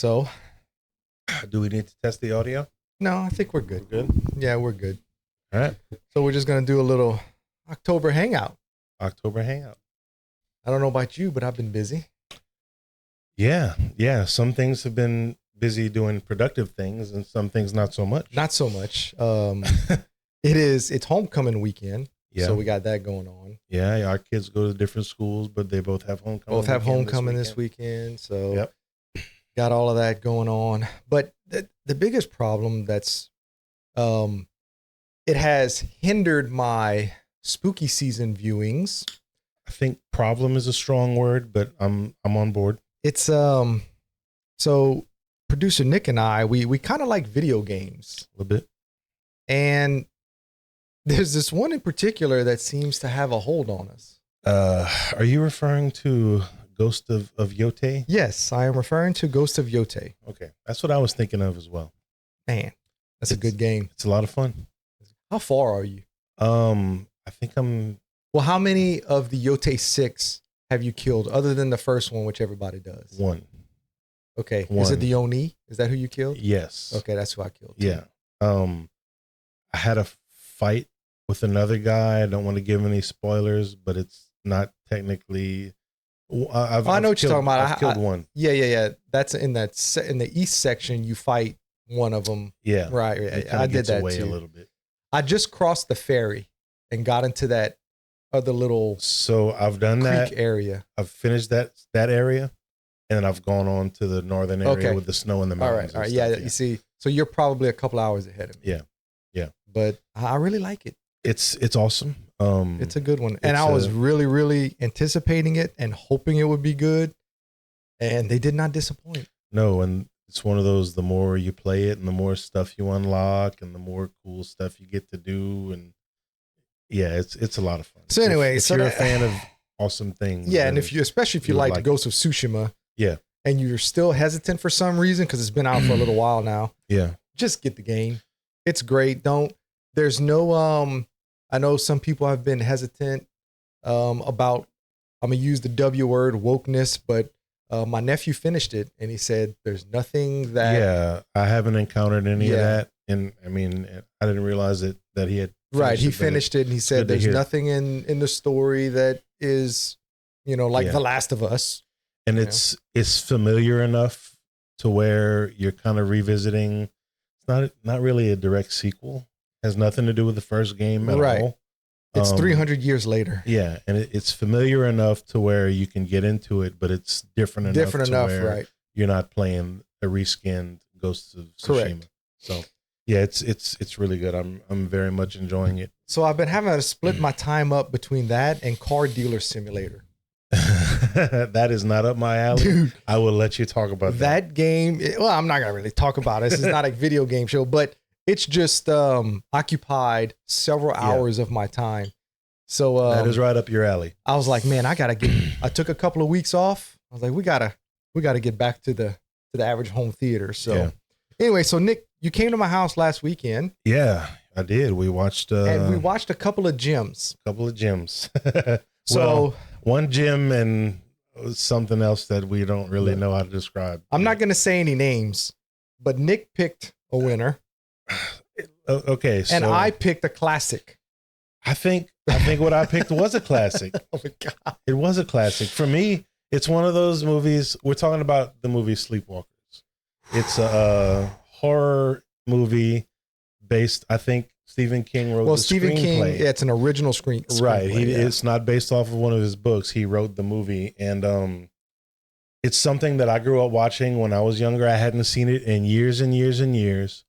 So, Do we need to test the audio? no, I think we're good. We're good. Yeah, we're good. All right. So we're just gonna do a little October hangout. October Hangout. I don't know about you, but I've been busy. Yeah. Some things have been busy doing productive things, and some things not so much. Not so much. It's homecoming weekend. Yeah. So we got that going on. Yeah, our kids go to different schools, but they both have homecoming. Both have homecoming this weekend. So Yep. got all of that going on. But the biggest problem that's it has hindered my spooky season viewings. I think problem is a strong word, but I'm on board. It's so producer Nick and I, we kind of like video games. A little bit. And there's this one in particular that seems to have a hold on us. Are you referring to Ghost of Yote? Yes, I am referring to Ghost of Yote. Okay. That's what I was thinking of as well. Man, that's a good game. It's a lot of fun. How far are you? I think I'm Well, how many of the Yote 6 have you killed other than the first one, which everybody does? one. Okay. One. Is it the Oni? Is that who you killed? Yes. Okay, that's who I killed. Yeah. I had a fight with another guy. I don't want to give any spoilers, but it's not technically. I know what you're talking about. I've killed one. Yeah. That's in the east section. You fight one of them. Yeah. Right. It I did gets that away too. a little bit. I just crossed the ferry and got into that other little So I've done creek that. area. I've finished that area, and then I've gone on to the northern area Okay. with the snow and the All mountains. right. and Yeah. stuff, You see, so you're probably a couple hours ahead of me. Yeah. But I really like it. It's awesome. It's a good one. And it's I was really, really anticipating it and hoping it would be good. And they did not disappoint. No, and it's one of those, the more you play it and the more stuff you unlock and the more cool stuff you get to do. And yeah, it's a lot of fun. So anyway, if so you're that- a fan of awesome things. Yeah. And then especially if you you would like like Ghost of Tsushima. Yeah. And you're still hesitant for some reason because it's been out for a little while now. Yeah. Just get the game. It's great. There's no, I know some people have been hesitant about, I'm going to use the W word, wokeness, but my nephew finished it and he said there's nothing that. Yeah. I haven't encountered any of Yeah. that. And I mean, I didn't realize that he had. Right. He but finished it and he said good to there's hear. nothing in the story that is, like Yeah. The Last of Us. And it's familiar enough to where you're kind of revisiting. It's not really a direct sequel. Has nothing to do with the first game at Right. all. It's 300 years later. Yeah, and it's familiar enough to where you can get into it, but it's different enough to where right? you're not playing a reskinned Ghost of Tsushima. Correct. So yeah, it's really good. I'm very much enjoying it. So I've been having to split my time up between that and Car Dealer Simulator. That is not up my alley. Dude, I will let you talk about that. that game, well, I'm not gonna really talk about it. This is not a video game show, but it's just occupied several hours of my time. So That is right up your alley. I was like, man, I took a couple of weeks off. I was like, we gotta get back to the average home theater. So Yeah. anyway, so Nick, you came to my house last weekend Yeah, I did. We watched and we watched a couple of gyms. a couple of gyms. So Well, one gym and something else that we don't really know how to describe. I'm not gonna say any names, but Nick picked a winner Okay, so and I picked a classic. I think what I picked was a classic. Oh my God. It was a classic. For me, it's one of those movies. We're talking about the movie Sleepwalkers. It's a horror movie based, I think Stephen King wrote the Stephen King, screenplay. yeah, it's an original screenplay. Right. Yeah. It's not based off of one of his books. He wrote the movie. And it's something that I grew up watching when I was younger. I hadn't seen it in years and years and years.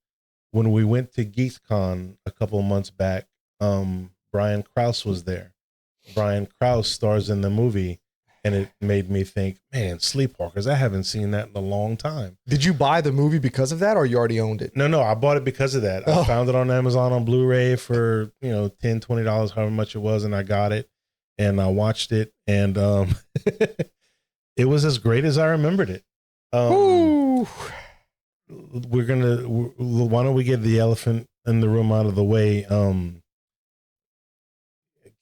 When we went to GeekCon a couple of months back, Brian Krause was there. Brian Krause stars in the movie, and it made me think, man, Sleepwalkers, I haven't seen that in a long time. Did you buy the movie because of that or you already owned it? No, I bought it because of that. Oh. I found it on Amazon on Blu-ray for, $10, $20, however much it was, and I got it, and I watched it, and it was as great as I remembered it. Ooh. Why don't we get the elephant in the room out of the way?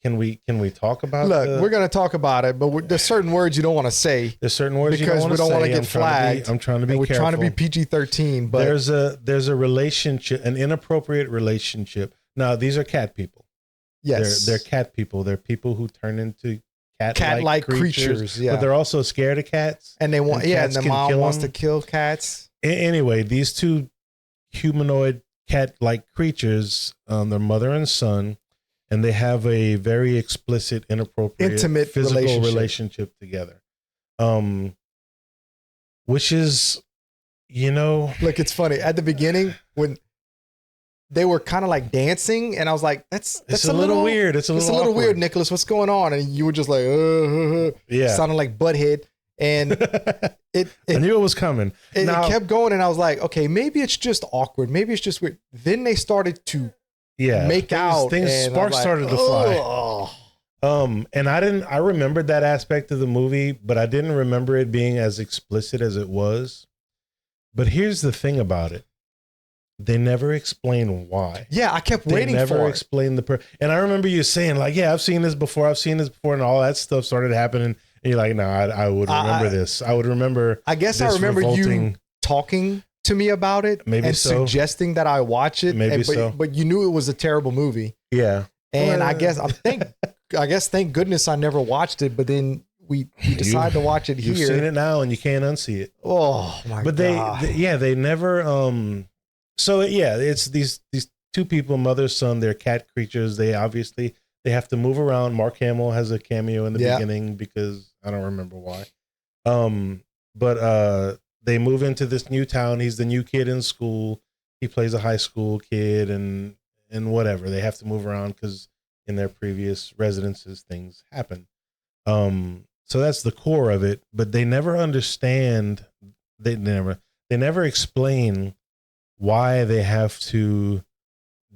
Can we talk about? Look, we're gonna talk about it, but there's certain words you don't want to say. There's certain words because we don't want to get flagged. I'm trying to be we're careful. trying to be PG-13, but there's a relationship, an inappropriate relationship. Now these are cat people. Yes, they're cat people. They're people who turn into cat-like creatures. Yeah, but they're also scared of cats, and they want. And the mom wants to kill cats. Anyway, these two humanoid cat-like creatures, their mother and son. And they have a very explicit, inappropriate, intimate physical relationship together. Which is, Look, it's funny. At the beginning, when they were kind of like dancing, and I was like, that's a little weird. It's a little weird, Nicholas. What's going on? And you were just like, yeah. Sounding like Butthead. And I knew it was coming. It kept going, and I was like, okay, maybe it's just awkward. Maybe it's just weird. Then they started to sparks started to fly. And I remembered that aspect of the movie, but I didn't remember it being as explicit as it was. But here's the thing about it. They never explain why. Yeah, I kept waiting for it. They never explained and I remember you saying like, yeah, I've seen this before, and all that stuff started happening. And you're like, no, I would remember this. I would remember. I guess I remember you talking to me about it, suggesting that I watch it. But you knew it was a terrible movie. Yeah. And I guess thank goodness I never watched it. But then we decided to watch it here. You've seen it now, and you can't unsee it. Oh my god! But they never. So yeah, it's these two people, mother son. They're cat creatures. They have to move around. Mark Hamill has a cameo in the beginning because I don't remember why. But they move into this new town. He's the new kid in school. He plays a high school kid and whatever. They have to move around because in their previous residences, things happen. So that's the core of it, but they never understand. They never explain why they have to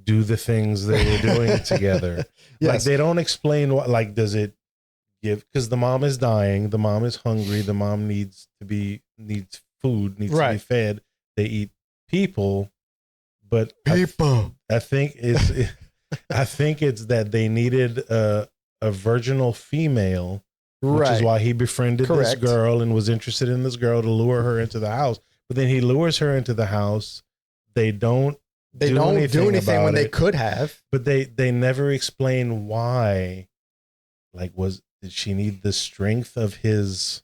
do the things they were doing together. Yes. Like they don't explain what, like, does it give, because the mom is dying. The mom is hungry. The mom needs food, needs to be fed. They eat people, but I think it's that they needed a virginal female, which is why he befriended this girl and was interested in this girl to lure her into the house. But then he lures her into the house. They don't do anything when they could have. But they never explain why. Like, did she need the strength of his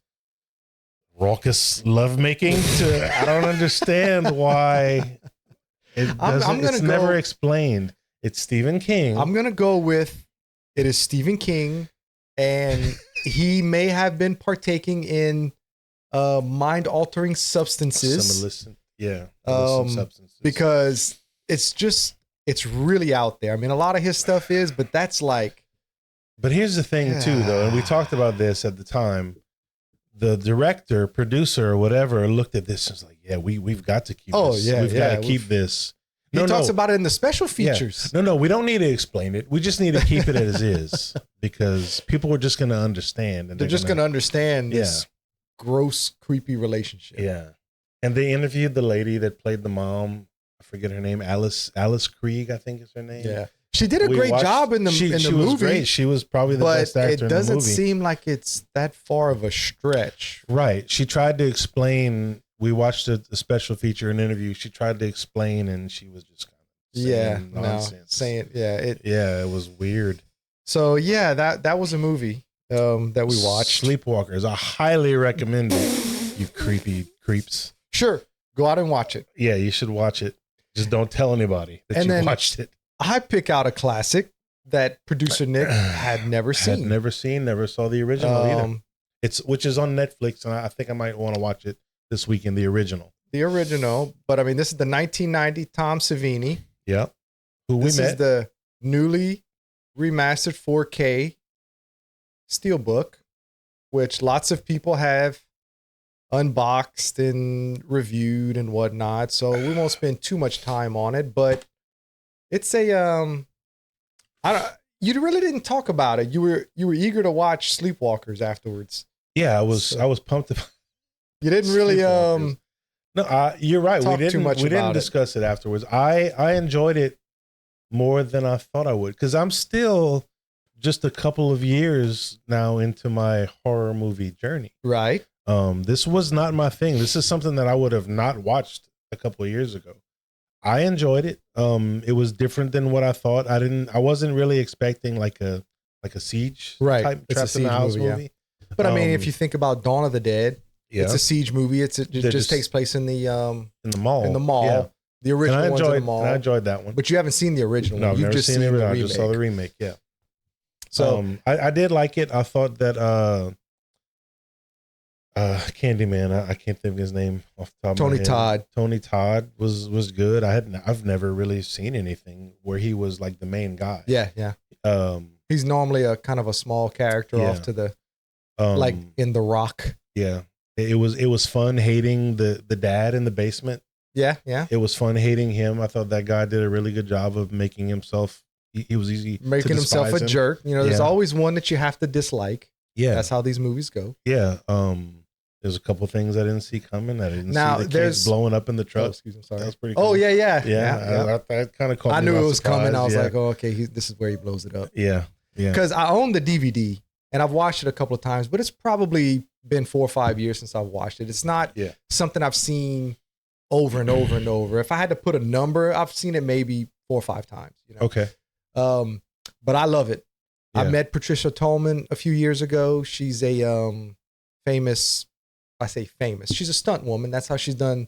raucous lovemaking? I don't understand why. It's never explained. It's Stephen King. I'm gonna go with it is Stephen King, and he may have been partaking in mind-altering substances. Some illicit substances. Because it's really out there. I mean, a lot of his stuff is, but that's like. But here's the thing too, though, and we talked about this at the time. The director, producer, or whatever looked at this and was like, "Yeah, we've got to keep this. We've got to keep this." He talks about it in the special features. Yeah. No, we don't need to explain it. We just need to keep it as is because people are just going to understand. And they're just going to understand this gross, creepy relationship. Yeah. And they interviewed the lady that played the mom. I forget her name. Alice Krieg, I think is her name. Yeah. She did a great job in the movie. She was great. She was probably the best actor in the movie. But it doesn't seem like it's that far of a stretch. Right. She tried to explain. We watched a special feature, an interview. She tried to explain, and she was just kind of saying nonsense. It was weird. So yeah, that was a movie that we watched. Sleepwalkers. I highly recommend it. You creepy creeps. Sure, go out and watch it. Yeah, you should watch it. Just don't tell anybody that you watched it. I pick out a classic that producer Nick had never seen. Never saw the original either. Which is on Netflix, and I think I might want to watch it this weekend, the original. But I mean, this is the 1990 Tom Savini. Yeah. This is the newly remastered 4K Steelbook, which lots of people have unboxed and reviewed and whatnot. So we won't spend too much time on it, but it's a you really didn't talk about it. You were eager to watch Sleepwalkers afterwards. Yeah, I was pumped about. You didn't really No, you're right. We didn't discuss it afterwards. I enjoyed it more than I thought I would because I'm still just a couple of years now into my horror movie journey. Right. This was not my thing. This is something that I would have not watched a couple of years ago. I enjoyed it. It was different than what I thought. I wasn't really expecting like a siege type trapped in the house movie. Yeah. But I mean, if you think about Dawn of the Dead, yeah. It's a siege movie. It just takes place in the mall. In the mall. Yeah. The original one's in the mall. And I enjoyed that one. But you haven't seen the original one. No, I've never seen the original. I just saw the remake. Yeah. So I did like it. I thought that Candyman, I can't think of his name off the top of my head. Todd. Tony Todd was good. I've never really seen anything where he was like the main guy. Yeah, yeah. He's normally a kind of a small character off to the like in The Rock. Yeah. It was fun hating the dad in the basement. Yeah, yeah. It was fun hating him. I thought that guy did a really good job of making himself. He was easy making himself a jerk. You know, there's always one that you have to dislike. Yeah, that's how these movies go. Yeah. There's a couple things I didn't see coming. I didn't see the kids blowing up in the truck. Oh, excuse me, sorry. That was pretty cool. Oh yeah. That kind of caught me. I knew it was surprise. coming. I was like, oh, okay, this is where he blows it up. Yeah, yeah. Because I own the DVD and I've watched it a couple of times, but it's probably been 4 or 5 years since I've watched it. It's not something I've seen over and over and over. If I had to put a number, I've seen it maybe 4 or 5 times. You know? Okay. But I love it. Yeah. I met Patricia Tolman a few years ago. She's a famous. I say famous. She's a stunt woman. That's how she's done.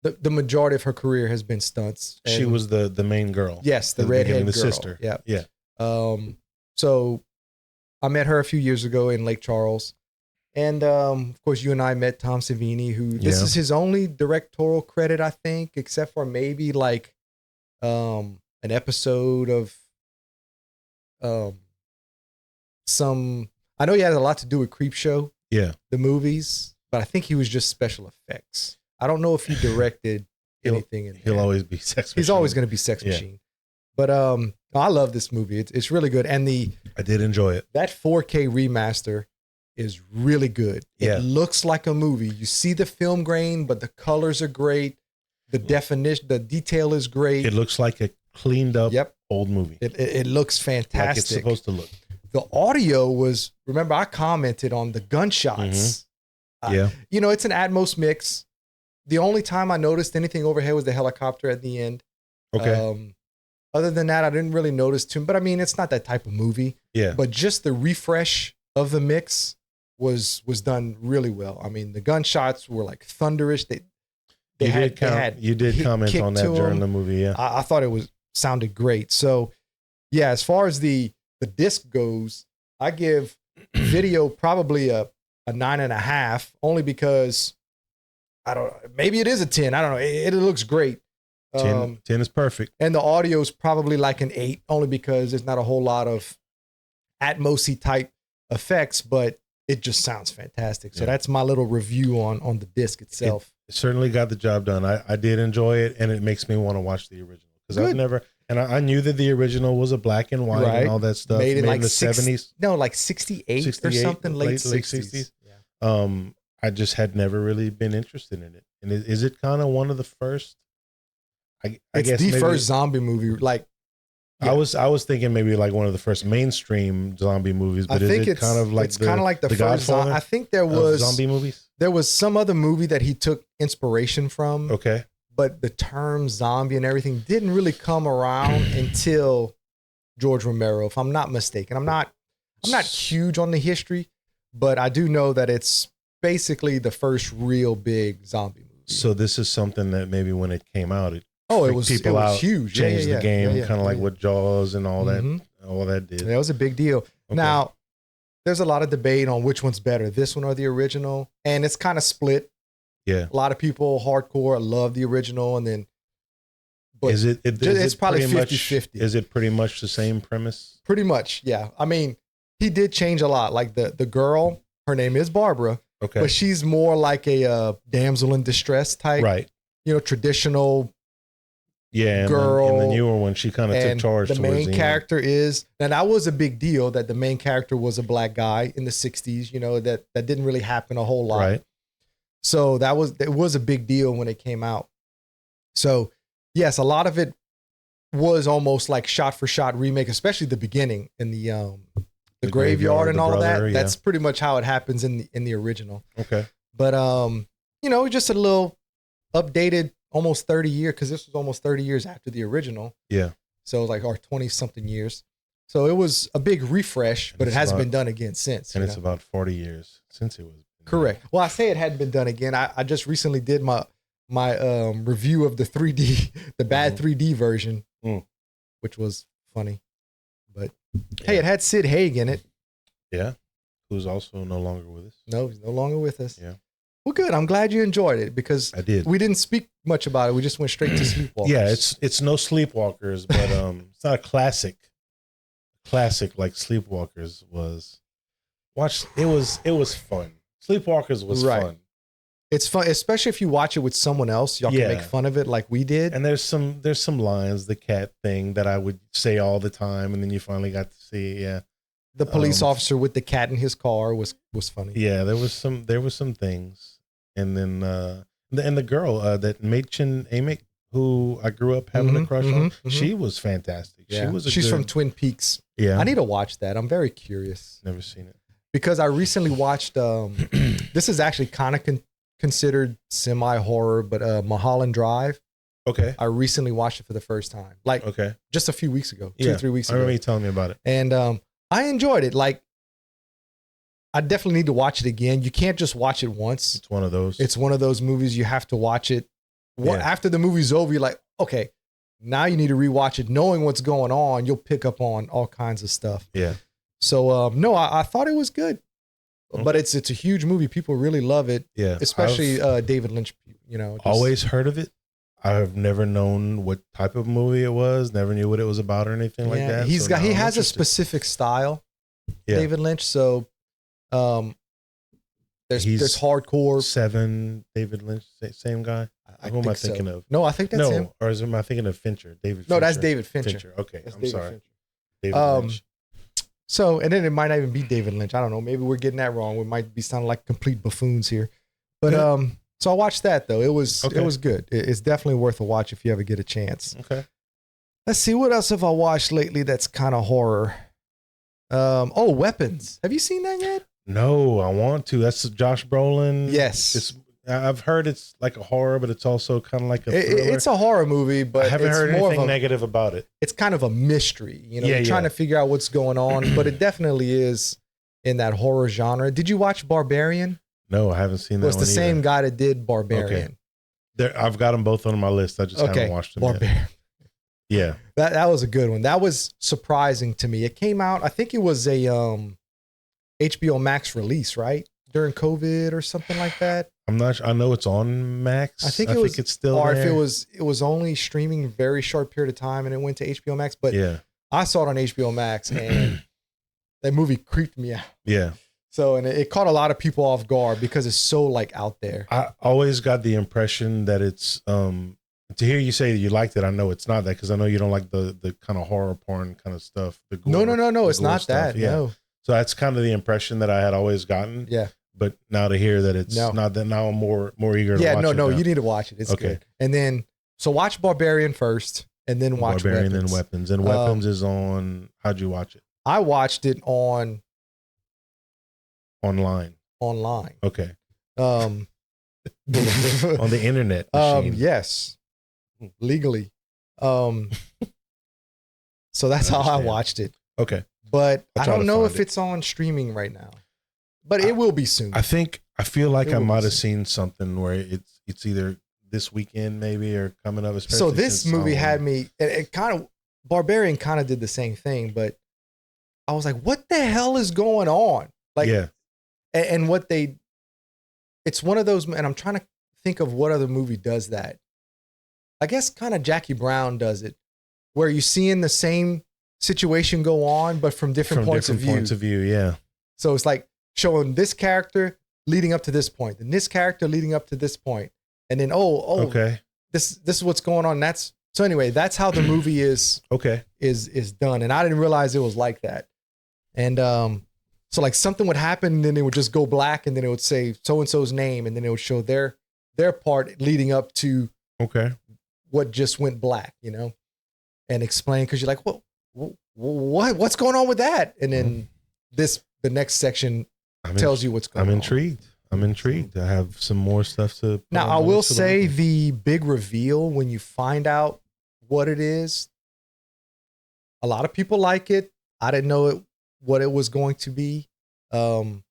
The majority of her career has been stunts. And she was the main girl. Yes, the redhead girl. Sister. Yeah, yeah. So I met her a few years ago in Lake Charles. And of course, you and I met Tom Savini, who this is his only directorial credit, I think, except for maybe like an episode of some. I know he had a lot to do with Creepshow, the movies, but I think he was just special effects. I don't know if he directed anything in there. He'll always be Sex Machine. He's always going to be Sex Machine. But I love this movie. It's really good, and I did enjoy it. That 4K remaster is really good. Yeah. It looks like a movie. You see the film grain, but the colors are great. The definition, the detail is great. It looks like a cleaned up old movie. It looks fantastic. Like it's supposed to look. The audio was, remember I commented on the gunshots. Mm-hmm. You know, it's an Atmos mix. The only time I noticed anything overhead was the helicopter at the end. Okay. Other than that, I didn't really notice too, but I mean, it's not that type of movie. Yeah. But just the refresh of the mix was done really well. I mean, the gunshots were like thunderish. You did comment on that during the movie. Yeah. I thought it sounded great. So yeah, as far as the disc goes, I give video probably a 9.5, only because maybe it is a 10. I don't know. It looks great. 10 is perfect. And the audio is probably like an 8, only because there's not a whole lot of Atmos-y type effects, but it just sounds fantastic. So that's my little review on the disc itself. It certainly got the job done. I did enjoy it, and it makes me want to watch the original, because I've never, and I knew that the original was a black and white and all that stuff. Made in like the 70s. No, like 68 or something, late 60s. Yeah. I just had never really been interested in it. And is it kind of one of the first? I guess the first zombie movie. Like, I was thinking maybe like one of the first mainstream zombie movies, but it's kind of like the first zombie. I think there was zombie movies. There was some other movie that he took inspiration from. Okay. But the term zombie and everything didn't really come around until George Romero, if I'm not mistaken. I'm not huge on the history, but I do know that it's basically the first real big zombie movie. So this is something that maybe when it came out, it was huge. Changed the game, kind of like what Jaws and all that did. That was a big deal. Okay. Now, there's a lot of debate on which one's better, this one or the original, and it's kind of split. Yeah, a lot of people hardcore love the original, and then it's probably 50-50. Is it pretty much the same premise? Pretty much, yeah. I mean, he did change a lot. Like the girl, her name is Barbara, but she's more like a damsel in distress type, right? You know, traditional. Yeah, girl. In the newer one, she kind of took charge. The main character is, and that was a big deal that the main character was a black guy in the 60s, you know, that didn't really happen a whole lot. Right. So it was a big deal when it came out. So yes, a lot of it was almost like shot for shot remake, especially the beginning in the graveyard and all that. Yeah. That's pretty much how it happens in the original. Okay. But you know, just a little updated, almost 30 years, because this was almost 30 years after the original. Yeah. So like our 20 something years. So it was a big refresh, but it hasn't been done again since. And it's about 40 years since it was. Correct. Well, I say it hadn't been done again. I just recently did my review of the 3D, the bad 3D version, which was funny. But hey, it had Sid Haig in it. Yeah. Who's also no longer with us. No, he's no longer with us. Yeah. Well, good. I'm glad you enjoyed it because I did. We didn't speak much about it. We just went straight to Sleepwalkers. Yeah, it's no Sleepwalkers, but it's not a classic like Sleepwalkers was. It was fun. Sleepwalkers was fun. It's fun, especially if you watch it with someone else. Y'all can make fun of it like we did. And there's some lines, the cat thing that I would say all the time, and then you finally got to see. Yeah, the police officer with the cat in his car was funny. Yeah, there was some things, and then the girl that Machen Amick, who I grew up having a crush on, she was fantastic. Yeah. She's from Twin Peaks. Yeah, I need to watch that. I'm very curious. Never seen it because I recently watched. This is actually kind of considered semi-horror, but Mulholland Drive. Okay. I recently watched it for the first time. Like just a few weeks ago, 2 or 3 weeks ago. I remember you telling me about it. And I enjoyed it. Like, I definitely need to watch it again. You can't just watch it once. It's one of those. It's one of those movies you have to watch it. After the movie's over, you're like, okay, now you need to rewatch it. Knowing what's going on, you'll pick up on all kinds of stuff. Yeah. So, no, I thought it was good. But it's a huge movie. People really love it. Yeah. Especially David Lynch, you know. Always heard of it. I've never known what type of movie it was. Never knew what it was about or anything like that. He has a specific style, David Lynch. So there's hardcore. Seven, David Lynch, same guy? Who am I thinking of? No, I think that's him. Or am I thinking of Fincher? David Fincher? No, that's David Fincher. Okay, that's I'm sorry. Fincher. David Lynch. So, and then it might not even be David Lynch. I don't know. Maybe we're getting that wrong. We might be sounding like complete buffoons here. But so I watched that though. It was good. It's definitely worth a watch if you ever get a chance. Okay. Let's see, what else have I watched lately that's kind of horror? Weapons. Have you seen that yet? No, I want to. That's Josh Brolin. Yes. I've heard it's like a horror, but it's also kind of like a thriller. It's a horror movie, but I haven't heard anything negative about it. It's kind of a mystery. You know, you're trying to figure out what's going on, but it definitely is in that horror genre. Did you watch Barbarian? No, I haven't seen that. It's the same guy that did Barbarian. Okay. I've got them both on my list. I just haven't watched them yet. Yeah. That was a good one. That was surprising to me. It came out, I think it was a HBO Max release, right? During COVID or something like that. I'm not sure. I know it's on Max. I think it's still or there. If it was only streaming a very short period of time and it went to HBO Max. But I saw it on HBO Max and that movie creeped me out. Yeah. So, and it caught a lot of people off guard because it's so like out there. I always got the impression that it's, to hear you say that you liked it, I know it's not that because I know you don't like the kind of horror porn kind of stuff. The gore, no, it's not that. Yeah. No. So that's kind of the impression that I had always gotten. Yeah. But now to hear that it's not that, now I'm more eager to watch it. No, you need to watch it. It's good. And then, so watch Barbarian first and then watch Barbarian, Weapons. then Weapons. And Weapons is on, how'd you watch it? I watched it on... Online. Okay. On the internet machine. Yes. Legally. So that's how I watched it. Okay. But I don't know if it's on streaming right now. But it will be soon. I feel like I might have seen something where it's either this weekend maybe or coming up. So this movie had me, it kind of, Barbarian kind of did the same thing, but I was like, what the hell is going on? Like, and it's one of those, and I'm trying to think of what other movie does that. I guess kind of Jackie Brown does it, where you're seeing the same situation go on, but from different points of view. Yeah. So it's like showing this character leading up to this point, and this character leading up to this point, and then okay, this is what's going on. So anyway, that's how the movie is done, and I didn't realize it was like that. And so like something would happen, and then it would just go black, and then it would say so and so's name, and then it would show their part leading up to what just went black, you know. and explain, because you're like, what's going on with that? And then the next section tells you what's going on. I'm intrigued. I have some more stuff to put now. I will say the big reveal when you find out what it is. A lot of people like it. I didn't know what it was going to be. I'm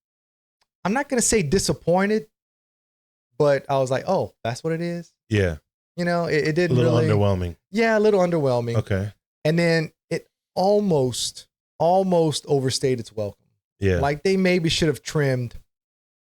not going to say disappointed, but I was like, oh, that's what it is. Yeah. You know, it didn't really. A little really, underwhelming. Yeah, a little underwhelming. Okay. And then it almost overstayed its welcome. Yeah. Like they maybe should have trimmed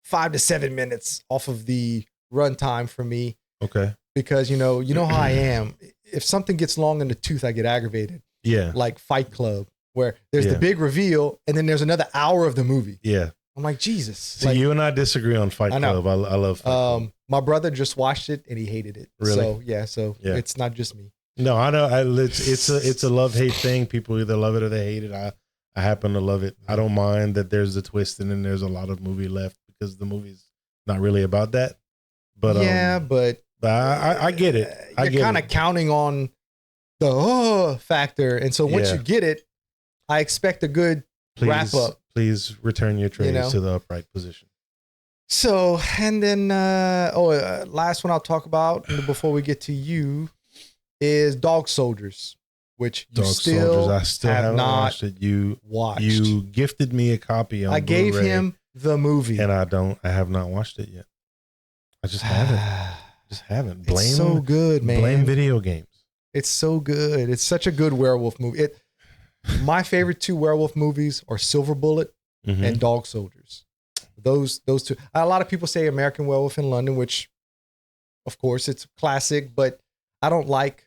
5 to 7 minutes off of the runtime for me. Okay. Because, you know how I am. If something gets long in the tooth, I get aggravated. Yeah. Like Fight Club, where there's the big reveal and then there's another hour of the movie. Yeah. I'm like, Jesus. So like, you and I disagree on Fight Club. I love Fight Club. My brother just watched it and he hated it. Really? So it's not just me. No, I know. It's a love-hate thing. People either love it or they hate it. I happen to love it. I don't mind that there's a twist and then there's a lot of movie left because the movie's not really about that. But but I get it. You're kind of counting on the factor, and so once you get it, I expect a good wrap up. Please return your trays to the upright position. So, and then last one I'll talk about before we get to you is Dog Soldiers, which I still have not watched it. You gifted me a copy on I gave Blu-ray, him the movie, and I have not watched it yet. I just haven't. Blame, it's so good, man. Blame video games. It's so good. It's such a good werewolf movie. My favorite 2 werewolf movies are Silver Bullet and Dog Soldiers. Those 2. A lot of people say American Werewolf in London, which, of course, it's classic, but I don't like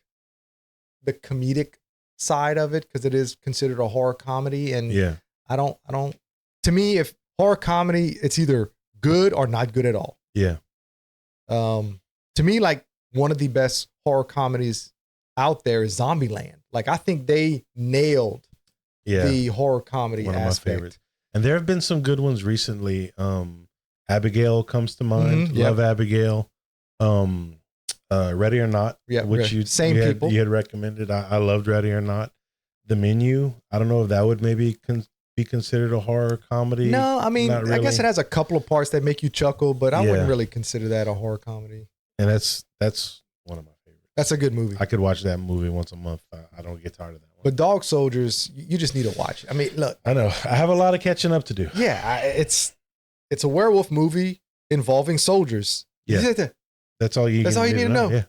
the comedic side of it because it is considered a horror comedy, and I don't. To me, if horror comedy, it's either good or not good at all. Yeah. To me, like one of the best horror comedies out there is Zombieland. Like I think they nailed the horror comedy aspect. One of my favorites. And there have been some good ones recently. Abigail comes to mind. Love Abigail. Ready or Not, which you had recommended. I loved Ready or Not. The Menu. I don't know if that would maybe be considered a horror comedy. No, I mean, really. I guess it has a couple of parts that make you chuckle, but I wouldn't really consider that a horror comedy. And that's one of my favorites. That's a good movie. I could watch that movie once a month. I don't get tired of that one. But Dog Soldiers, you just need to watch it. I mean, look. I know. I have a lot of catching up to do. Yeah, it's a werewolf movie involving soldiers. Yeah. That's all you need to know.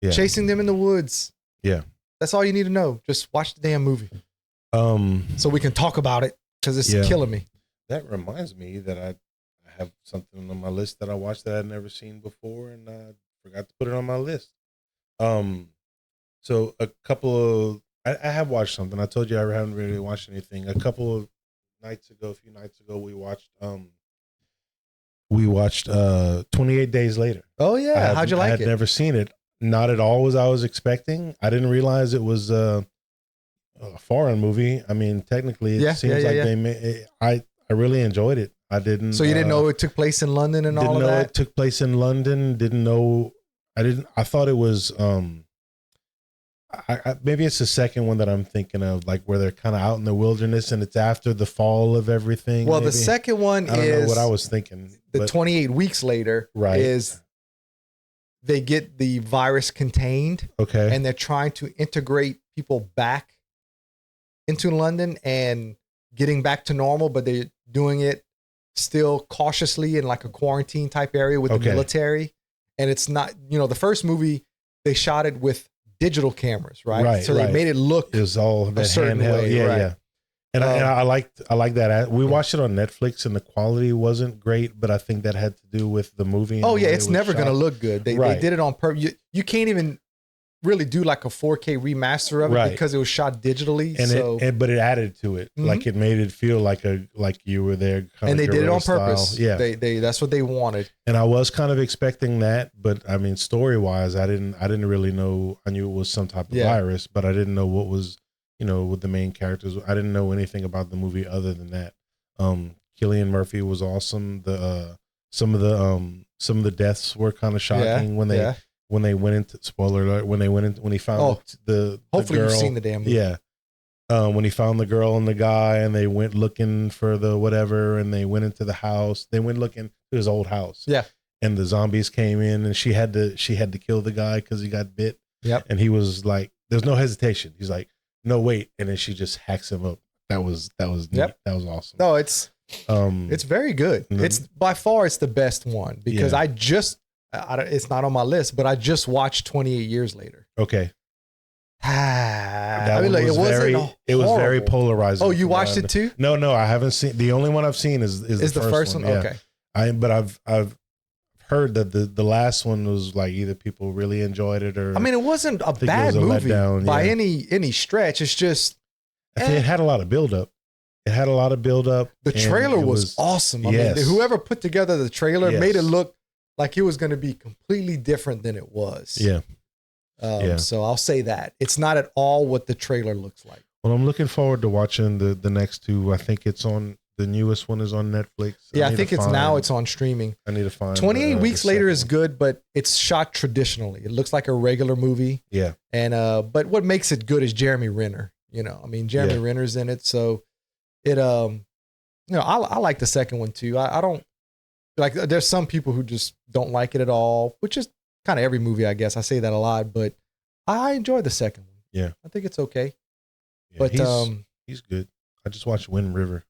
Yeah. Chasing them in the woods. Yeah. That's all you need to know. Just watch the damn movie. So we can talk about it because it's killing me. That reminds me that I have something on my list that I watched that I'd never seen before, and I forgot to put it on my list. So a couple of I have watched something. I told you I haven't really watched anything. A few nights ago, we watched 28 Days Later. Oh yeah, how'd you like it? I had never seen it. Not at all as I was expecting. I didn't realize it was a foreign movie. I mean, technically, it seems like they made. I really enjoyed it. I didn't. So you didn't know it took place in London and all of that? Didn't know it took place in London. Didn't know. I thought it was. Maybe it's the second one that I'm thinking of, like where they're kind of out in the wilderness and it's after the fall of everything. Well, maybe. The second one I don't know what I was thinking. The 28 weeks later is they get the virus contained. Okay. And they're trying to integrate people back into London and getting back to normal, but they're doing it still cautiously in like a quarantine type area with the military. And it's not, the first movie, they shot it with digital cameras, right? So they made it look all a certain way. Yeah. And I like that. We watched it on Netflix and the quality wasn't great, but I think that had to do with the movie. Oh yeah, it's never going to look good. They did it on purpose. You can't even really do like a 4K remaster of it because it was shot digitally. And but it added to it. Mm-hmm. Like it made it feel like you were there. And they did it on purpose. Style. Yeah, they that's what they wanted. And I was kind of expecting that, but I mean, story wise, I didn't really know. I knew it was some type of virus, but I didn't know what was, with the main characters. I didn't know anything about the movie other than that. Cillian Murphy was awesome. Some of the deaths were kind of shocking when they when they went into spoiler alert, when he found the hopefully girl, you've seen the damn movie. Yeah. When he found the girl and the guy, and they went looking for the whatever, and they went into the house. They went looking to his old house. Yeah. And the zombies came in, and she had to kill the guy because he got bit. Yep. And he was like, "There's no hesitation." He's like, "No, wait!" And then she just hacks him up. That was neat. Yep. That was awesome. No, it's very good. It's by far it's the best one because it's not on my list, but I just watched 28 Years Later. Okay. It was very polarizing. Oh, you watched it too? No, I haven't seen. The only one I've seen is the first one. Yeah. Okay. I've heard that the last one was like either people really enjoyed it or. I mean, it wasn't a bad movie by any stretch. It's just I think it had a lot of buildup. The trailer was awesome. I mean, whoever put together the trailer made it look like it was going to be completely different than it was. Yeah. So I'll say that it's not at all what the trailer looks like. Well, I'm looking forward to watching the next two. I think it's on the newest one is on Netflix. Yeah, I think it's on streaming. I need to find 28 Weeks Later is good, but it's shot traditionally. It looks like a regular movie. Yeah. And but what makes it good is Jeremy Renner. Jeremy Renner's in it, so it I like the second one too. I don't like. There's some people who just don't like it at all, which is kind of every movie, I guess. I say that a lot, but I enjoy the second one. Yeah, I think it's okay. Yeah, but he's good. I just watched Wind River.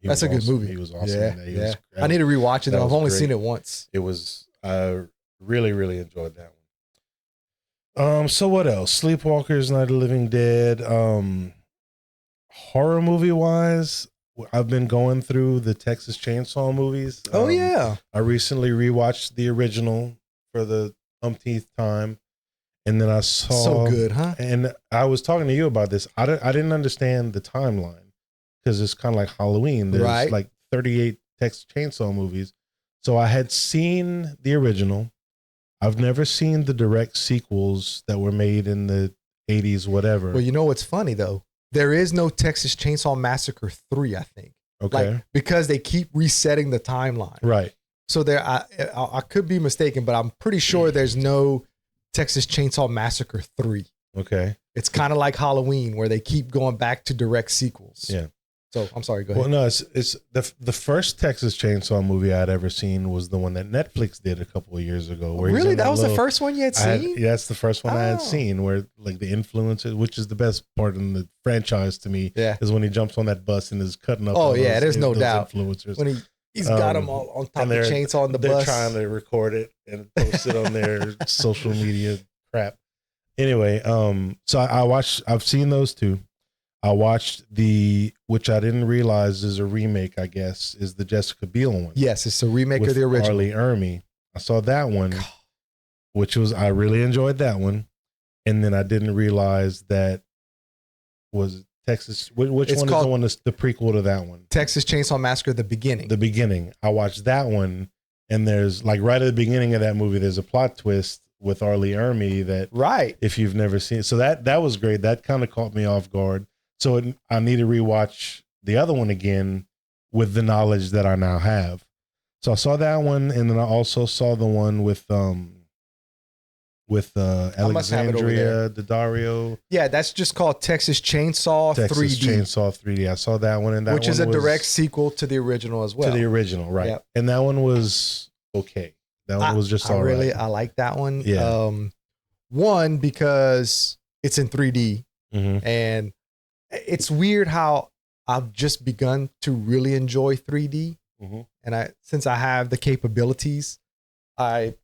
That's a good movie. He was awesome. Yeah, I need to rewatch it. I've only seen it once. It was. I really, really enjoyed that one. So what else? Sleepwalkers, Night of the Living Dead. Horror movie wise, I've been going through the Texas Chainsaw movies. I recently rewatched the original for the umpteenth time, and then I saw so good, huh? And I was talking to you about this. I didn't understand the timeline because it's kind of like Halloween. There's like 38 Texas Chainsaw movies, so I had seen the original. I've never seen the direct sequels that were made in the 80s, whatever. Well, you know what's funny though? There is no Texas Chainsaw Massacre 3, I think. Okay. Because they keep resetting the timeline. Right. So I could be mistaken, but I'm pretty sure there's no Texas Chainsaw Massacre 3. Okay. It's kind of like Halloween where they keep going back to direct sequels. Yeah. So I'm sorry, go ahead. Well, no, it's the first Texas Chainsaw movie I'd ever seen was the one that Netflix did a couple of years ago. Where really? That was the first one you had seen? Yeah, that's the first one I had seen where like the influences, which is the best part in the franchise to me, is when he jumps on that bus and is cutting up. There's no doubt. Influencers. When he's got them all on top of the chainsaw on the bus. They're trying to record it and post it on their social media crap. Anyway, so I've seen those two. I watched which I didn't realize is a remake, I guess, is the Jessica Biel one. Yes, it's a remake of the original. Arlie Ermy. I saw that one, I really enjoyed that one. And then I didn't realize that was Texas. Which one is the one that's the prequel to that one? Texas Chainsaw Massacre, The Beginning. The Beginning. I watched that one, and there's like right at the beginning of that movie, there's a plot twist with Arlie Ermy that if you've never seen it. So that was great. That kind of caught me off guard. So I need to rewatch the other one again with the knowledge that I now have. So I saw that one, and then I also saw the one with Alexandria Daddario. Yeah, that's just called Texas Chainsaw 3D. Chainsaw 3D. I saw that one, and which is a direct sequel to the original as well. To the original, right? Yep. And that one was okay. That one was just all right. I like that one. Yeah. One because it's in 3D, and it's weird how I've just begun to really enjoy 3D. And since I have the capabilities, I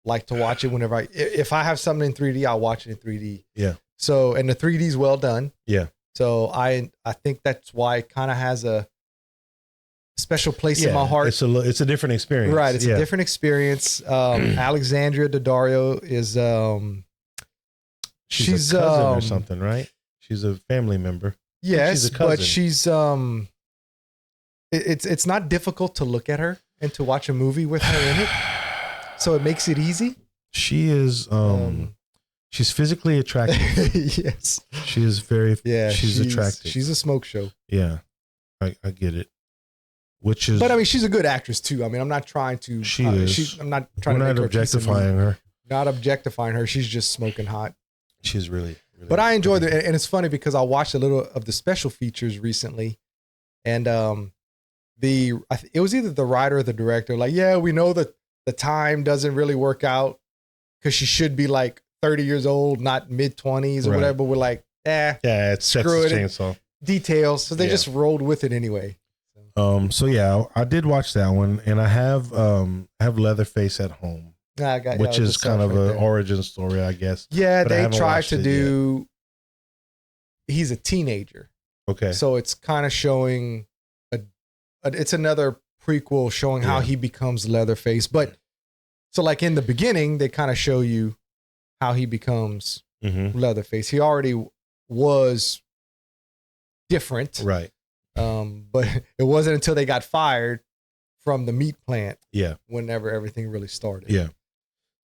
like to watch it whenever if I have something in 3D, I'll watch it in 3D. Yeah. So, and the 3D is well done. Yeah. So I think that's why it kind of has a special place in my heart. It's a different experience. Right. It's a different experience. Alexandria Daddario is, she's a cousin or something, right? She's a family member. Yes, but she's it's not difficult to look at her and to watch a movie with her in it. So it makes it easy. She is she's physically attractive. Yes. She is she's attractive. She's a smoke show. Yeah. I get it. But I mean she's a good actress too. I mean I'm not trying to She is. I'm not trying We're to not objectifying her. Not objectifying her. She's just smoking hot. She's really but I enjoyed it. And it's funny because I watched a little of the special features recently. And it was either the writer or the director. Like, yeah, we know that the time doesn't really work out because she should be like 30 years old, not mid-20s or whatever. But we're like, yeah, it's screw it. Chainsaw. Details. So they just rolled with it anyway. So yeah, I did watch that one, and I have Leatherface at home. Which is kind of an origin story, I guess. Yeah, they tried to do. He's a teenager. Okay. So it's kind of showing it's another prequel showing how he becomes Leatherface. But so like in the beginning, they kind of show you how he becomes Leatherface. He already was different. Right. But it wasn't until they got fired from the meat plant. Yeah. Whenever everything really started. Yeah.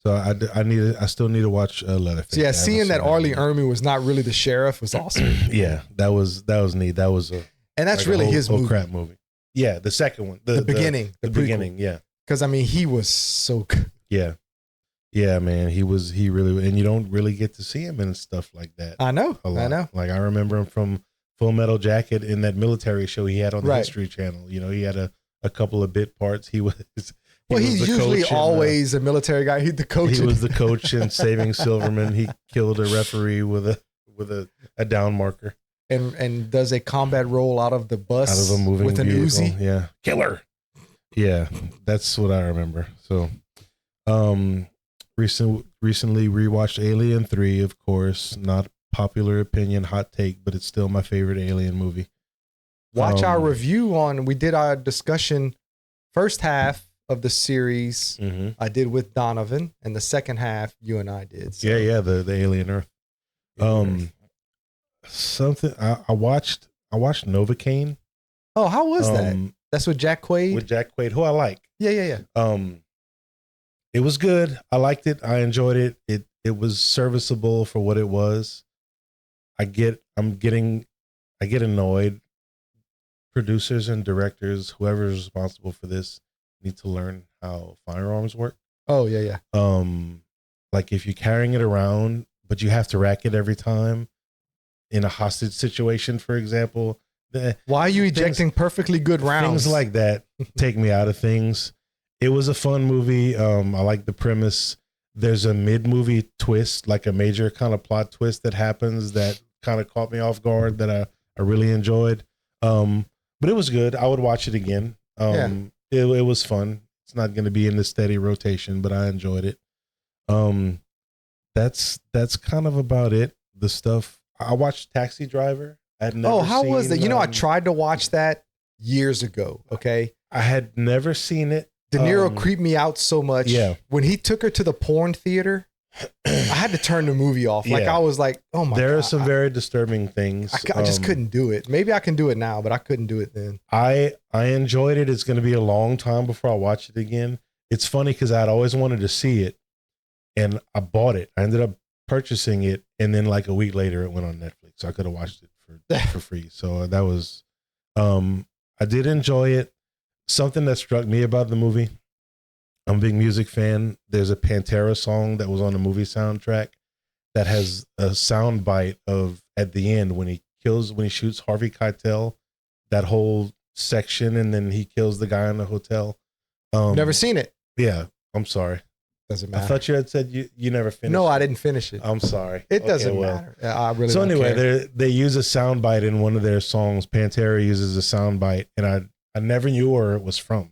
So I still need to watch Leatherface. So yeah, seeing that Arlie Ermey was not really the sheriff was awesome. Yeah, that was neat. That was and that's like really his movie. Crap movie. Yeah, the second one, the beginning, the beginning. Yeah, because I mean he was so good. Yeah, man, he really, and you don't really get to see him and stuff like that. I know. Like I remember him from Full Metal Jacket in that military show he had on the History Channel. You know, he had a couple of bit parts. He's usually always a military guy. He's the coach. He was the coach in Saving Silverman. He killed a referee with a down marker. And does a combat roll out of the bus out of a moving with an vehicle. Uzi. Yeah. Killer. Yeah, that's what I remember. So recently rewatched Alien 3, of course. Not popular opinion, hot take, but it's still my favorite Alien movie. Watch our review we did our discussion first half of the series. I did with Donovan, and the second half you and I did. So. Yeah, the Alien Earth. Something I watched Novocaine. Oh, how was that? That's with Jack Quaid. With Jack Quaid, who I like. Yeah. It was good. I liked it. I enjoyed it. It was serviceable for what it was. I get annoyed. Producers and directors, whoever is responsible for this, need to learn how firearms work. Oh yeah. Like if you're carrying it around, but you have to rack it every time in a hostage situation, for example. Why are you ejecting perfectly good rounds? Things like that take me out of things. It was a fun movie. I like the premise. There's a mid-movie twist, like a major kind of plot twist that happens that kind of caught me off guard that I really enjoyed. But it was good. I would watch it again. It was fun. It's not going to be in the steady rotation, but I enjoyed it. That's kind of about it. The stuff I watched Taxi Driver. How was that? I tried to watch that years ago. Okay, I had never seen it. De Niro creeped me out so much. Yeah, when he took her to the porn theater, I had to turn the movie off. Like I was like, oh my God. There are some very disturbing things. I just couldn't do it. Maybe I can do it now, but I couldn't do it then. I enjoyed it. It's going to be a long time before I watch it again. It's funny because I'd always wanted to see it, and I bought it. I ended up purchasing it, and then like a week later, it went on Netflix. So I could have watched it for free. So that was, I did enjoy it. Something that struck me about the movie, I'm a big music fan. There's a Pantera song that was on the movie soundtrack that has a sound bite of at the end when he shoots Harvey Keitel, that whole section, and then he kills the guy in the hotel. Never seen it. Yeah, I'm sorry. Doesn't matter. I thought you had said you never finished. No, I didn't finish it. I'm sorry. It doesn't matter. I really so don't anyway, care. they use a sound bite in one of their songs. Pantera uses a sound bite, and I never knew where it was from.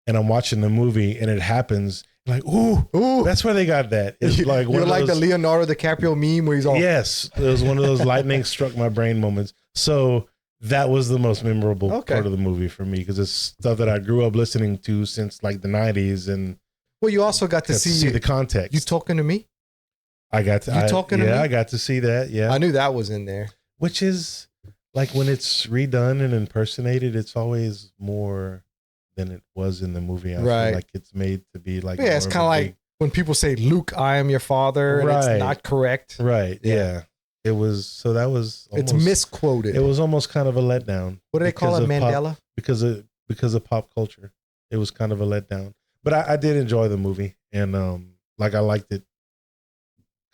And I'm watching the movie, and it happens. Like, ooh, that's where they got that. It's like you're like the Leonardo DiCaprio meme where he's all. Yes, it was one of those lightning struck my brain moments. So that was the most memorable part of the movie for me because it's stuff that I grew up listening to since like the 90s, and well, you also got to see the context. You talking to me? I got to. To me? I got to see that. Yeah, I knew that was in there. Which is like when it's redone and impersonated, it's always more than it was in the movie. I feel like it's made to be like it's kind of like when people say Luke, I am your father, and it's not correct. Right. Yeah. It was so that was almost, it's misquoted. It was almost kind of a letdown. What do they call it? Mandela? Because of pop culture. It was kind of a letdown. But I did enjoy the movie, and like I liked it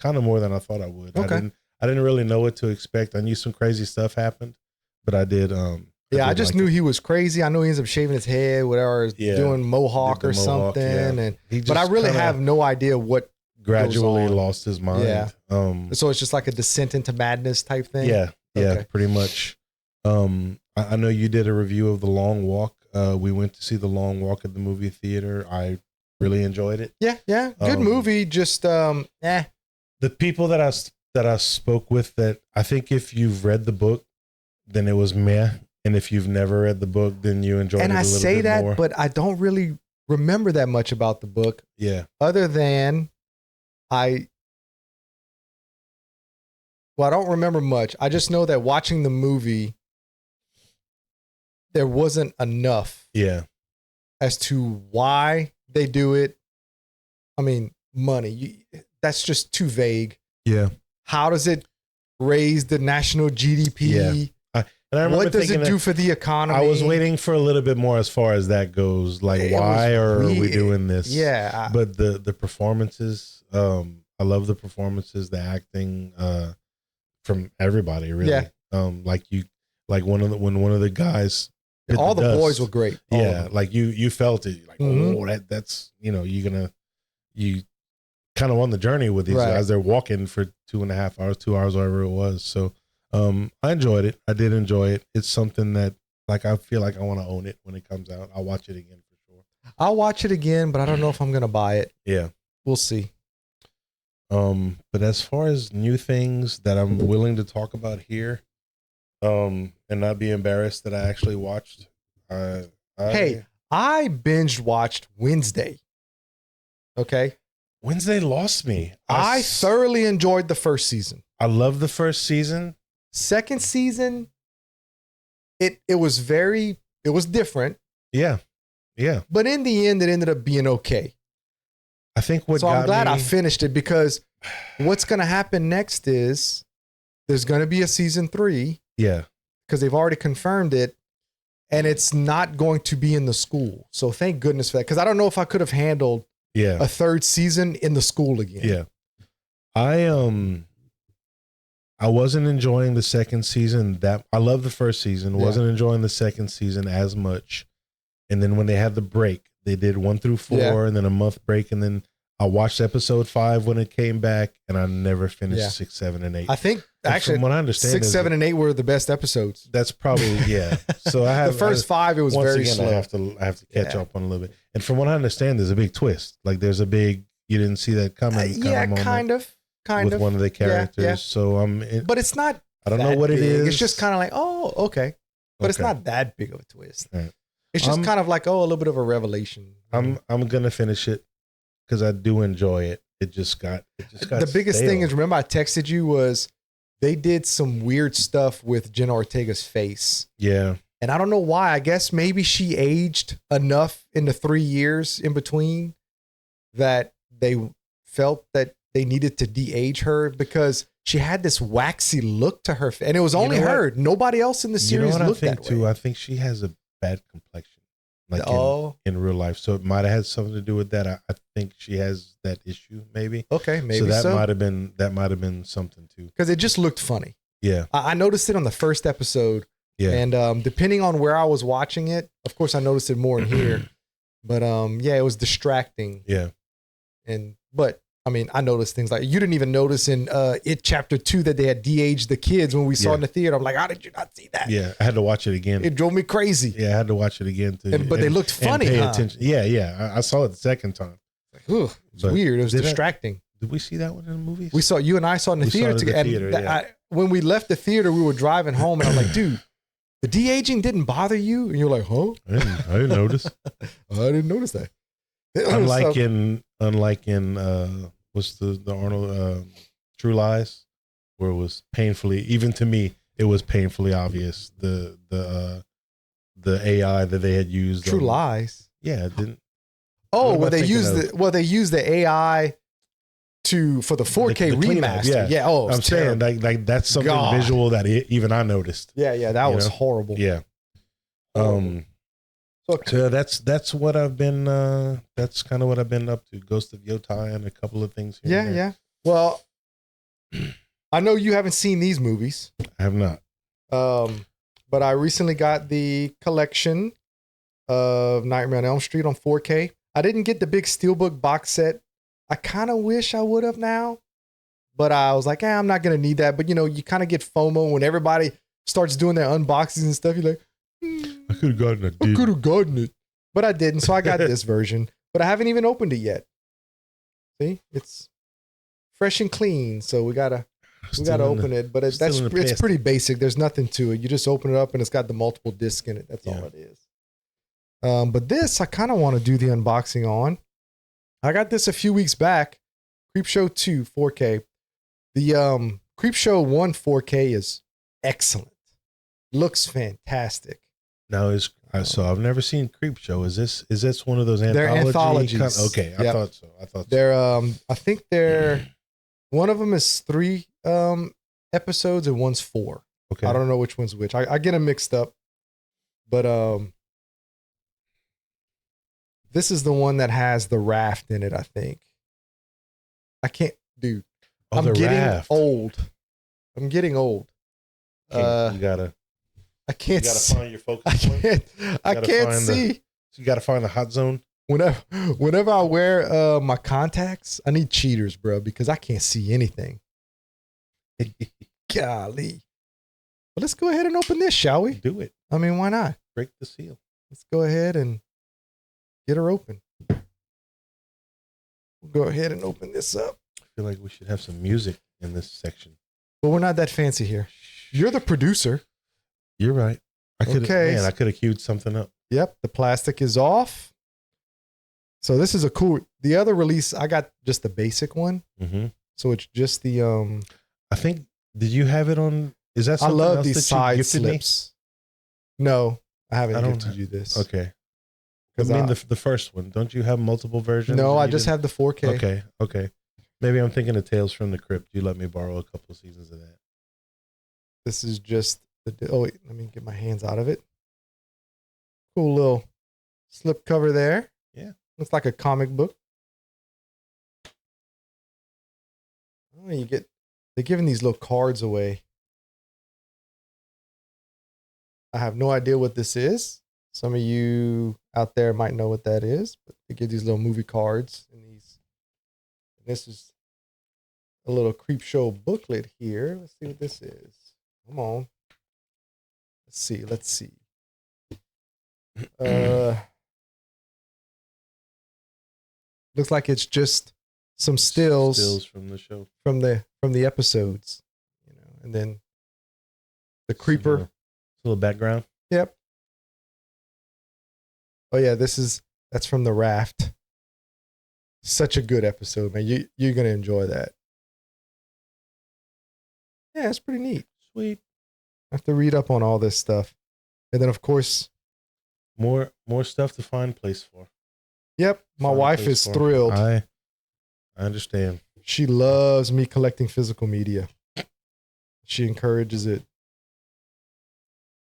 kind of more than I thought I would. Okay. I didn't really know what to expect. I knew some crazy stuff happened, but I did. I just knew he was crazy. I knew he ends up shaving his head, whatever, doing mohawk or something. And but I really have no idea what gradually lost his mind. Yeah. So it's just like a descent into madness type thing. Yeah. Yeah. Pretty much. I know you did a review of The Long Walk. We went to see The Long Walk at the movie theater. I really enjoyed it. Yeah. Yeah. Good movie. Just The people that I spoke with, that I think if you've read the book, then it was meh. And if you've never read the book, then you enjoyed it a little bit more. And I say that, but I don't really remember that much about the book. Yeah. Other than I don't remember much. I just know that watching the movie, there wasn't enough. Yeah. As to why they do it. I mean, money. That's just too vague. Yeah. How does it raise the national GDP? Yeah. What does it do for the economy? I was waiting for a little bit more as far as that goes. Like, why are we doing this? Yeah. But the performances, I love the performances, the acting, from everybody, really. Yeah. When one of the guys, all the boys were great. Yeah. Like you felt it. Like, that's, you kind of on the journey with these guys. They're walking for 2.5 hours, 2 hours, whatever it was. So, I enjoyed it. I did enjoy it. It's something that, like, I feel like I want to own it when it comes out. I'll watch it again for sure. I'll watch it again, but I don't know if I'm going to buy it. Yeah. We'll see. But as far as new things that I'm willing to talk about here, and not be embarrassed that I actually watched, I binge watched Wednesday. Okay. Wednesday lost me. I thoroughly enjoyed the first season. I love the first season. Second season, it was different. Yeah. Yeah. But in the end, it ended up being okay. I think I'm glad I finished it, because what's going to happen next is there's going to be a season 3. Yeah. Because they've already confirmed it, and it's not going to be in the school. So thank goodness for that. Because I don't know if I could have handled a third season in the school again. Yeah. I wasn't enjoying the second season. I love the first season. Wasn't enjoying the second season as much. And then when they had the break, they did 1 through 4, and then a month break, and then I watched episode 5 when it came back, and I never finished 6, 7, and 8. I think actually, from what I understand, 6, 7, and 8 were the best episodes. That's probably So I have the first 5. It was very slow. I have to catch up on a little bit. And from what I understand, there's a big twist. Like, there's a big, you didn't see that coming. Kind of with one of the characters. Yeah. So but it's not. I don't know what it is. It's just kind of like, oh, okay, but it's not that big of a twist. Right. It's just kind of like, a little bit of a revelation. I'm gonna finish it because I do enjoy it. It just got the biggest stale. thing is, remember I texted you, was they did some weird stuff with Jenna Ortega's face. Yeah. And I don't know why. I guess maybe she aged enough in the 3 years in between that they felt that they needed to de-age her, because she had this waxy look to her. And it was only her. Nobody else in the series looked that way. I think she has a bad complexion, like in real life. So it might have had something to do with that. I think she has that issue, maybe. Okay, maybe so. That might have been something too. Because it just looked funny. Yeah. I noticed it on the first episode. Yeah. And depending on where I was watching it, of course I noticed it more in here. But it was distracting. Yeah. But I mean, I noticed things like, you didn't even notice in It Chapter 2 that they had de-aged the kids when we saw it in the theater. I'm like, how did you not see that? Yeah, I had to watch it again. It drove me crazy. Yeah, I had to watch it again too. But they looked funny, pay attention. Yeah. I saw it the second time. It's weird. It was distracting. Did we see that one in the movies? You and I saw it in the theater together. When we left the theater, we were driving home, and I'm like, dude, the de-aging didn't bother you? And you're like, huh? I didn't notice. I didn't notice that. Unlike in what's the Arnold True Lies, where it was painfully, even to me, it was painfully obvious the AI that they had used. True Lies. Yeah, it didn't. Oh, they used the AI for the 4K remaster. Yeah. Oh, I'm saying like that's something visual that even I noticed. Yeah. That was horrible. Yeah. So that's what I've been. That's kind of what I've been up to. Ghost of Yotai and a couple of things here. Yeah. Well, I know you haven't seen these movies. I have not. But I recently got the collection of Nightmare on Elm Street on 4K. I didn't get the big Steelbook box set. I kind of wish I would have now, but I was like, I'm not going to need that. But, you kind of get FOMO when everybody starts doing their unboxings and stuff. You're like, I could have gotten it. I could have gotten it, but I didn't. So I got this version, but I haven't even opened it yet. See, it's fresh and clean. So we got to open it, but it's pretty basic. There's nothing to it. You just open it up and it's got the multiple discs in it. That's all it is. But this, I kind of want to do the unboxing on. I got this a few weeks back. Creepshow 2 4K. The Creepshow 1 4K is excellent. Looks fantastic. Now so I've never seen Creepshow. Is this one of those they're anthologies? Okay, I thought so. They're I think they're one of them is 3 episodes and one's 4. Okay. I don't know which one's which. I get them mixed up. But this is the one that has the raft in it, I think. I can't, dude. I'm getting old. I'm getting old. You gotta see. find your focus point. I can't see. You gotta find the hot zone. Whenever I wear my contacts, I need cheaters, bro, because I can't see anything. Golly. Well, let's go ahead and open this, shall we? Do it. I mean, why not? Break the seal. Let's go ahead and get her open. We'll go ahead and open this up. I feel like we should have some music in this section. But we're not that fancy here. You're the producer. You're right. I could have queued something up. Yep. The plastic is off. So this is a cool, the other release, I got just the basic one. Mm-hmm. So it's just the, I think, did you have it on, is that something I love else these that side you gifted slips. Me? No, I haven't gifted you this. Okay. I mean, the first one. Don't you have multiple versions? No, I just have the 4K. Okay. Maybe I'm thinking of Tales from the Crypt. You let me borrow a couple of seasons of that. This is just wait, let me get my hands out of it. Cool little slip cover there. Yeah. Looks like a comic book. Oh, they're giving these little cards away. I have no idea what this is. Some of you out there might know what that is, but they give these little movie cards and this is a little Creepshow booklet here. Let's see what this is. Come on. Let's see. Looks like it's just some stills from the show, from the episodes, and then the creeper. A little background. Yep. Oh yeah, that's from the raft. Such a good episode, man. You're gonna enjoy that. Yeah, it's pretty neat. Sweet. I have to read up on all this stuff, and then of course, more stuff to find place for. Yep, my wife is thrilled. I understand. She loves me collecting physical media. She encourages it.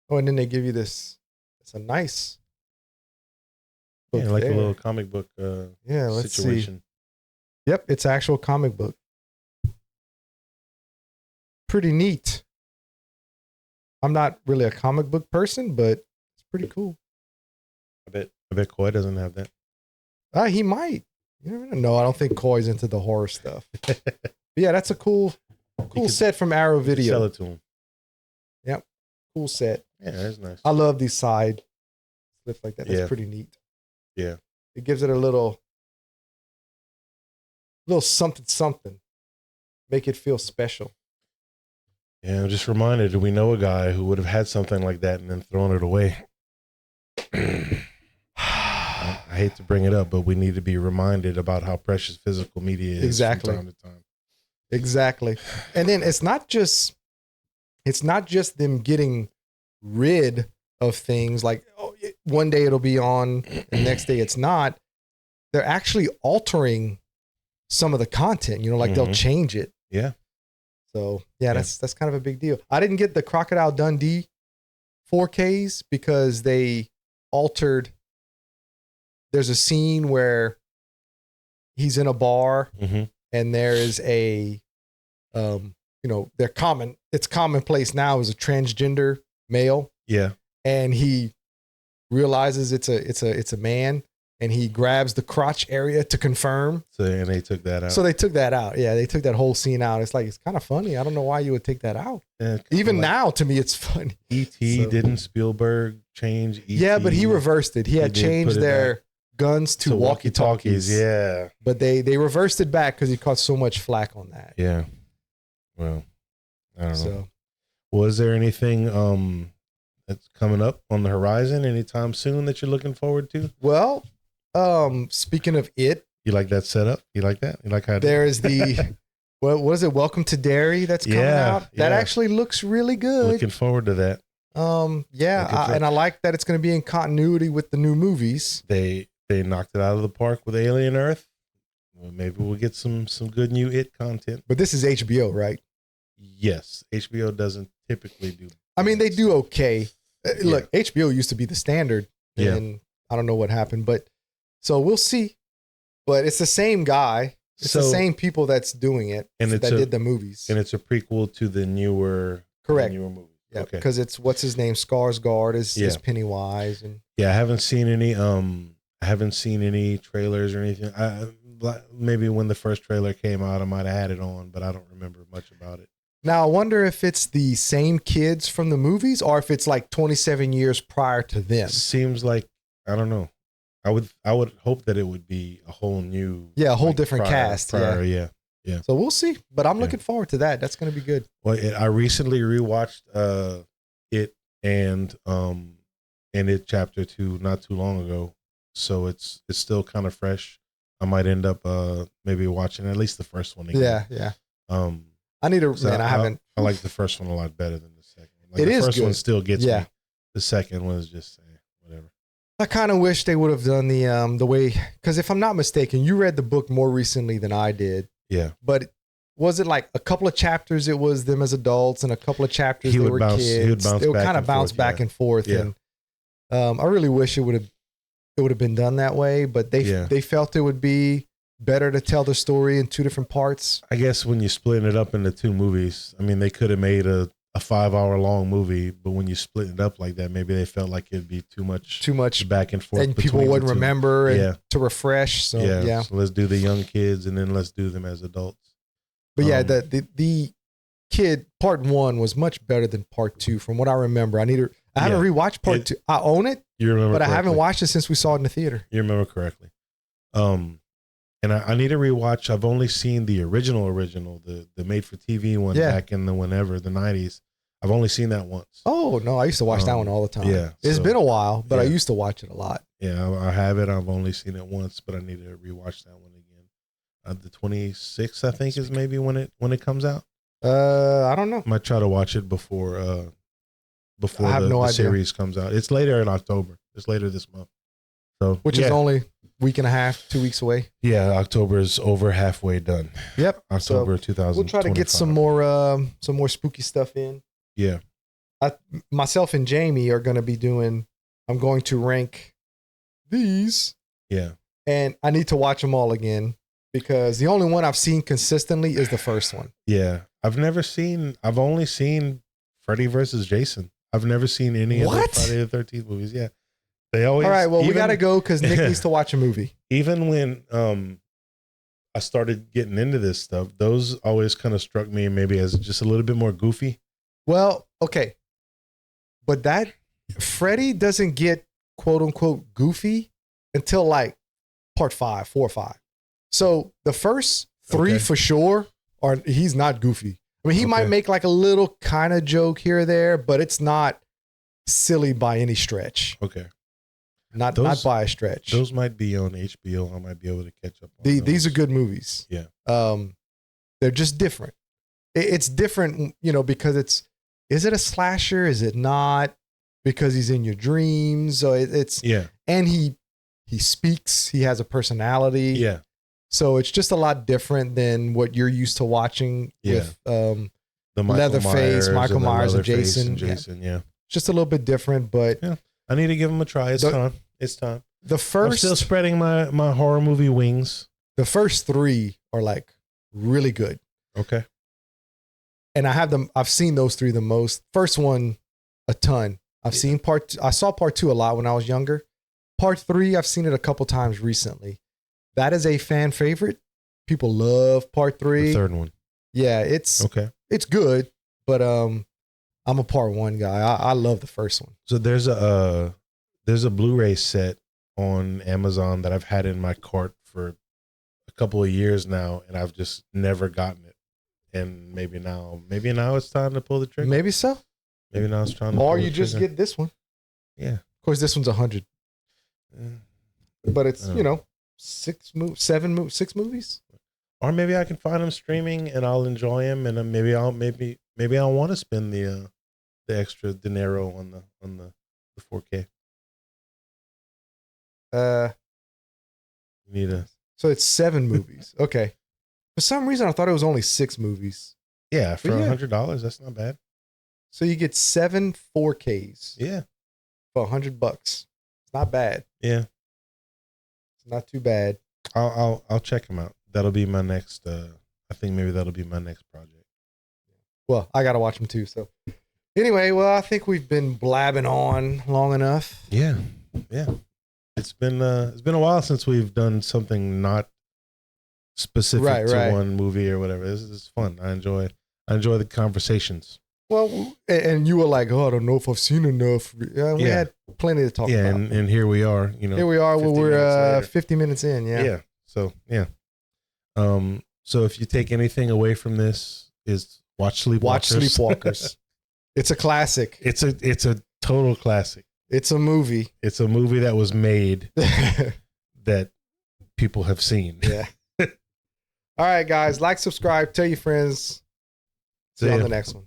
Oh, and then they give you this. It's a nice book, like a little comic book. Let's situation. See. Yep, it's actual comic book. Pretty neat. I'm not really a comic book person, but it's pretty cool. I bet Coy doesn't have that. He might. You never know. No, I don't think Coy's into the horror stuff. But yeah, that's a cool set from Arrow Video. Sell it to him. Yep, cool set. Yeah, that's nice. I love these side slips like that. That's pretty neat. Yeah, it gives it a little something. Make it feel special. Yeah, I'm just reminded, we know a guy who would have had something like that and then thrown it away. I hate to bring it up, but we need to be reminded about how precious physical media is exactly. from time to time. Exactly. And then it's not just them getting rid of things like, one day it'll be on, and the next day it's not. They're actually altering some of the content, like they'll change it. Yeah. So that's kind of a big deal. I didn't get the Crocodile Dundee 4Ks because they altered. There's a scene where he's in a bar and there is a they're common. It's commonplace now as a transgender male. Yeah. And he realizes it's a man, and he grabs the crotch area to confirm. And they took that out. So they took that out. Yeah, they took that whole scene out. It's like, it's kind of funny. I don't know why you would take that out. Even now, to me, it's funny. E.T. didn't Spielberg change E.T.? Yeah, but he reversed it. He had changed their guns to walkie-talkies. Yeah. But they reversed it back because he caught so much flack on that. Yeah. Well, I don't know. So, was there anything that's coming up on the horizon anytime soon that you're looking forward to? Well, speaking of it, you like that setup? You like that? You like how there is the what is it? Welcome to Derry that's coming out. That actually looks really good. Looking forward to that. And I like that it's going to be in continuity with the new movies. They knocked it out of the park with Alien Earth. Well, maybe we'll get some good new It content. But this is HBO, right? Yes, HBO doesn't typically do. I mean, they do okay. Look, HBO used to be the standard, and I don't know what happened, but so we'll see. But it's the same guy. It's the same people that's doing it, and that did the movies. And it's a prequel to the newer, movie. Yeah, because it's what's his name, Skarsgård is Pennywise, and I haven't seen any trailers or anything. Maybe when the first trailer came out, I might have had it on, but I don't remember much about it. Now I wonder if it's the same kids from the movies, or if it's like 27 years prior to them. Seems like, I don't know. I would hope that it would be a whole new, a whole different cast. Yeah. So we'll see, but I'm looking forward to that. That's going to be good. Well, I recently rewatched It and It Chapter 2 not too long ago, so it's still kind of fresh. I might end up maybe watching at least the first one again. Yeah. I need to. Man, I haven't. I like the first one a lot better than the second. Like, it the is first good. one still gets me. The second one is just whatever. I kind of wish they would have done the way, because if I'm not mistaken, you read the book more recently than I did. Yeah. But was it like a couple of chapters? It was them as adults, and a couple of chapters they were kids. They would kind of bounce back and forth. Yeah. And I really wish it would have been done that way. But they felt it would be better to tell the story in two different parts. I guess when you split it up into two movies, I mean, they could have made a 5-hour long movie, but when you split it up like that, maybe they felt like it'd be too much back and forth, and people wouldn't remember and to refresh. So so let's do the young kids, and then let's do them as adults. But the kid part 1 was much better than part 2, from what I remember. I haven't rewatched part 2. I own it, you remember, but I haven't watched it since we saw it in the theater. You remember correctly. And I need to rewatch. I've only seen the original, the made for TV one back in the 90s. I've only seen that once. Oh no, I used to watch that one all the time. Yeah, it's been a while, but I used to watch it a lot. Yeah, I have it. I've only seen it once, but I need to rewatch that one again. The 26th, I think, is maybe when it comes out. I don't know. Might try to watch it before I have no the idea. series comes out. It's later in October. It's later this month. So which is only week and a half, 2 weeks away. Yeah, October is over halfway done. Yep, October 2000. We'll try to get some more spooky stuff in. Yeah, myself and Jamie are going to be doing. I'm going to rank these. Yeah, and I need to watch them all again, because the only one I've seen consistently is the first one. Yeah, I've only seen Freddy versus Jason. I've never seen any of the Friday the 13th movies. Yeah. They always. All right. Well, we got to go because Nick needs to watch a movie. Even when I started getting into this stuff, those always kind of struck me maybe as just a little bit more goofy. Well, okay, but that Freddy doesn't get quote unquote goofy until like part 4 or 5. So the first 3 for sure he's not goofy. I mean, he might make like a little kind of joke here or there, but it's not silly by any stretch. Okay. Not by a stretch. Those might be on HBO. I might be able to catch up on these are good movies. Yeah. They're just different. It's different, because is it a slasher? Is it not? Because he's in your dreams. So it's and he speaks. He has a personality. Yeah. So it's just a lot different than what you're used to watching with the Leatherface, Michael Myers, and Jason. Yeah. Just a little bit different, but I need to give them a try. It's time. It's time. I'm still spreading my horror movie wings. The first 3 are like really good. Okay. and I've seen those three the most. First one, a ton. I saw part 2 a lot when I was younger. Part 3, I've seen it a couple times recently. That is a fan favorite. People love part 3. The third one. Yeah, it's good, but I'm a part 1 guy. I love the first one. So there's a Blu-ray set on Amazon that I've had in my cart for a couple of years now, and I've just never gotten it. And maybe now it's time to pull the trigger. Maybe so. Maybe now it's time to or pull you the just trigger. get this one. Yeah. Of course, this one's 100. But it's, 6 movies. Or maybe I can find them streaming and I'll enjoy them, and maybe I'll want to spend the extra dinero on the 4K. You need So it's 7 movies. Okay. For some reason, I thought it was only 6 movies. Yeah, for $100, that's not bad. So you get 7 4Ks. Yeah, for $100. It's not bad. Yeah, it's not too bad. I'll check them out. That'll be my next. I think maybe that'll be my next project. Well, I gotta watch them too. So anyway, well, I think we've been blabbing on long enough. Yeah. It's been a while since we've done something not specific to one movie or whatever. This is fun. I enjoy the conversations. Well, and you were like, "Oh, I don't know if I've seen enough." We had plenty to talk about. Yeah, and here we are. Here we are. We're 50 minutes in. Yeah. Yeah. So yeah. So if you take anything away from this, is watch Sleepwalkers. Watch Sleepwalkers. It's a classic. It's a total classic. It's a movie. It's a movie that was made that people have seen. Yeah. All right, guys. Like, subscribe, tell your friends. See you on the next one.